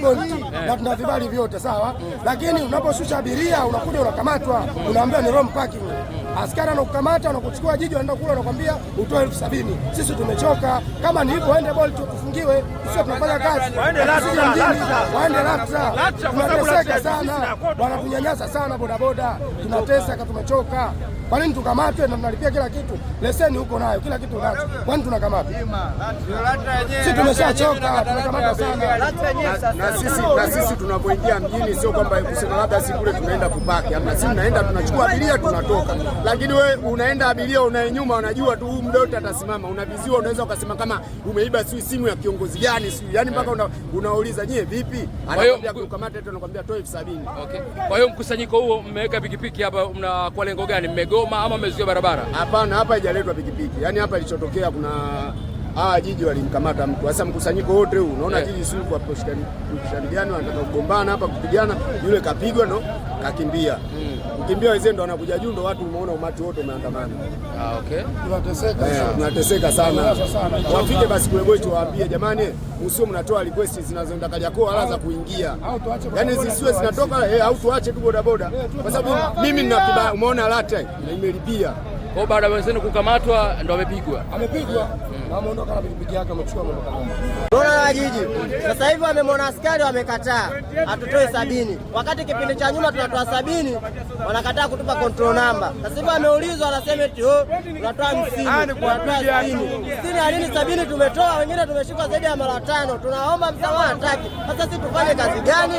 mabonti na tuna vibali vyote sawa, lakini unaposhusha abiria unakuja unakamatwa, unaambia ni wrong parking. Askari anakukamata anakuchukua jiji, anaenda kule anakuambia utoe 70,000. Sisi tumechoka, kama ni hivyo waende Bolt tufungiwe, sio tunafanya kazi. Waende LATRA. Tunateseka sana, wanatunyanyasa sana bodaboda, tunateseka, tumechoka. Kwa nini tukamatwe na tunalipia kila kitu? Leseni huko nayo, kila kitu nacho. Kwani tunakamatwa? Sisi tumeshachoka, tunakamata sana. Na sisi tunapoingia mjini sio kwamba kusema labda sisi kule tunaenda kupaki. Ama sisi tunaenda tunachukua abiria tunatoka. Lakini wewe unaenda abiria unayenyuma unajua tu huyu muda wote atasimama. Unaviziwa, unaweza ukasema kama umeiba simu ya kiongozi gani sio. Yaani mpaka unauliza nyie vipi? Anakuambia kukamata tu anakuambia toa 70,000. Okay. Kwa hiyo mkusanyiko huo mmeweka pikipiki hapa mna kwa lengo gani? Mmegoma ama mmezuia barabara? Hapana, hapa haijaletwa pikipiki. Yaani hapa ilichotokea kuna jiji walimkamata mtu. Sasa mkusanyiko wote huu unaona jiji sio kwa kushirikiana, wanataka kugombana hapa kupigana, yule kapigwa ndo kakimbia. Kukimbia wazee ndo wanakuja juu, ndo watu umeona umati wote umeandamana. Okay. Tunateseka sana. Wafike basi kule Boicho waambie jamani, msio mnatoa request zinazoenda Kariakoo ala za kuingia. Yaani zisiwe zinatoka au tuache tu boda boda. Kwa sababu mimi nina umeona LATRA nimelipia. Kwa baada ya wenzenu kukamatwa ndo amepigwa. Na ameondoka na pikipiki yake amechukua ameondoka. Dola la jiji. Sasa hivi wamemwona askari wamekataa. Atutoe 70. Wakati kipindi cha nyuma tunatoa 70, wanakataa kutupa control number. Sasa hivi ameulizwa anasema eti tunatoa 50. Tunatoa 70. 60 alini 70 tumetoa, wengine tumeshika zaidi ya mara 5. Tunaomba msamaha hataki. Sasa sisi tufanye kazi gani?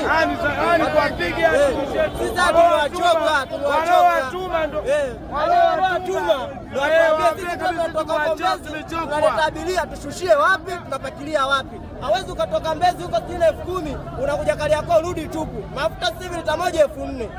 Sisi tumewachoka. Tunaleta abiria tushushie wapi? Tunapakilia wapi? Hawezi ukatoka Mbezi huko 10,000 unakuja Kariakoo rudi tupu. Mafuta sasa hivi lita moja 4,000.